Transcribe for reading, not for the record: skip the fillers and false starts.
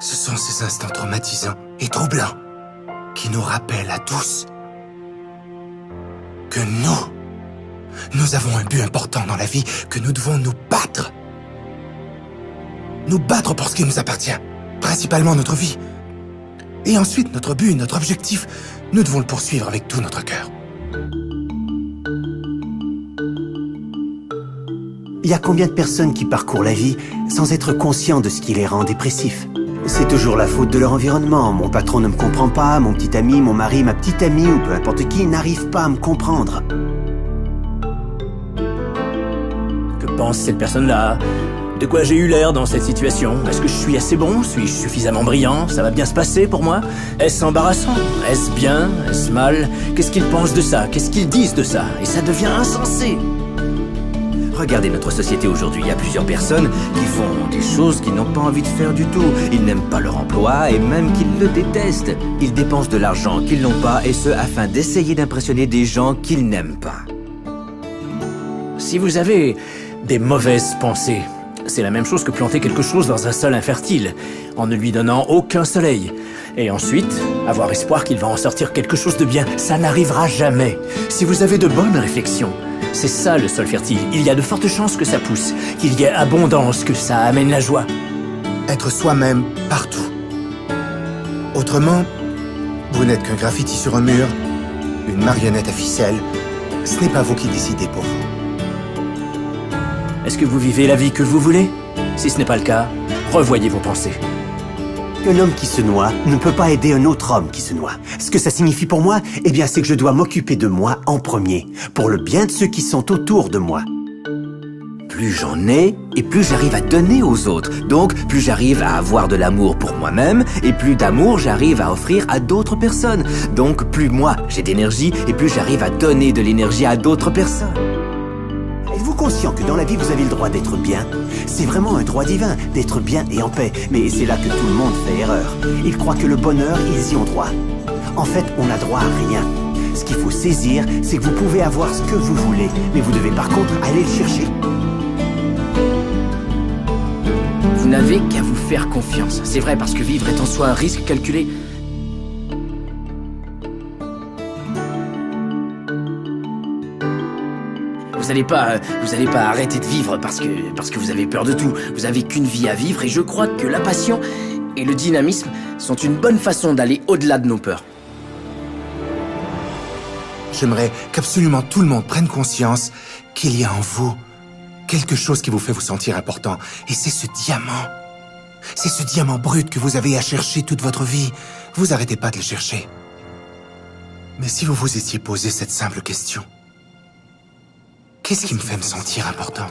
Ce sont ces instants traumatisants et troublants qui nous rappellent à tous que nous avons un but important dans la vie, que nous devons nous battre. Nous battre pour ce qui nous appartient, principalement notre vie. Et ensuite, notre but, notre objectif, nous devons le poursuivre avec tout notre cœur. Il y a combien de personnes qui parcourent la vie sans être conscients de ce qui les rend dépressifs? C'est toujours la faute de leur environnement. Mon patron ne me comprend pas, mon petit ami, mon mari, ma petite amie ou peu importe qui n'arrive pas à me comprendre. Que pense cette personne-là? De quoi j'ai eu l'air dans cette situation? Est-ce que je suis assez bon? Suis-je suffisamment brillant? Ça va bien se passer pour moi? Est-ce embarrassant? Est-ce bien? Est-ce mal? Qu'est-ce qu'ils pensent de ça? Qu'est-ce qu'ils disent de ça? Et ça devient insensé. Regardez notre société aujourd'hui, il y a plusieurs personnes qui font des choses qu'ils n'ont pas envie de faire du tout. Ils n'aiment pas leur emploi et même qu'ils le détestent. Ils dépensent de l'argent qu'ils n'ont pas et ce afin d'essayer d'impressionner des gens qu'ils n'aiment pas. Si vous avez des mauvaises pensées, c'est la même chose que planter quelque chose dans un sol infertile, en ne lui donnant aucun soleil. Et ensuite, avoir espoir qu'il va en sortir quelque chose de bien, ça n'arrivera jamais. Si vous avez de bonnes réflexions, c'est ça le sol fertile. Il y a de fortes chances que ça pousse, qu'il y ait abondance, que ça amène la joie. Être soi-même partout. Autrement, vous n'êtes qu'un graffiti sur un mur, une marionnette à ficelle. Ce n'est pas vous qui décidez pour vous. Est-ce que vous vivez la vie que vous voulez? Si ce n'est pas le cas, revoyez vos pensées. Un homme qui se noie ne peut pas aider un autre homme qui se noie. Ce que ça signifie pour moi, eh bien, c'est que je dois m'occuper de moi en premier, pour le bien de ceux qui sont autour de moi. Plus j'en ai, et plus j'arrive à donner aux autres. Donc, plus j'arrive à avoir de l'amour pour moi-même, et plus d'amour j'arrive à offrir à d'autres personnes. Donc, plus moi j'ai d'énergie, et plus j'arrive à donner de l'énergie à d'autres personnes. Êtes-vous conscient que dans la vie, vous avez le droit d'être bien? C'est vraiment un droit divin, d'être bien et en paix. Mais c'est là que tout le monde fait erreur. Ils croient que le bonheur, ils y ont droit. En fait, on n'a droit à rien. Ce qu'il faut saisir, c'est que vous pouvez avoir ce que vous voulez, mais vous devez par contre aller le chercher. Vous n'avez qu'à vous faire confiance. C'est vrai, parce que vivre est en soi un risque calculé. Vous allez pas arrêter de vivre parce que vous avez peur de tout. Vous avez qu'une vie à vivre et je crois que la passion et le dynamisme sont une bonne façon d'aller au-delà de nos peurs. J'aimerais qu'absolument tout le monde prenne conscience qu'il y a en vous quelque chose qui vous fait vous sentir important. Et c'est ce diamant. C'est ce diamant brut que vous avez à chercher toute votre vie. Vous arrêtez pas de le chercher. Mais si vous vous étiez posé cette simple question, qu'est-ce qui me fait me sentir important ?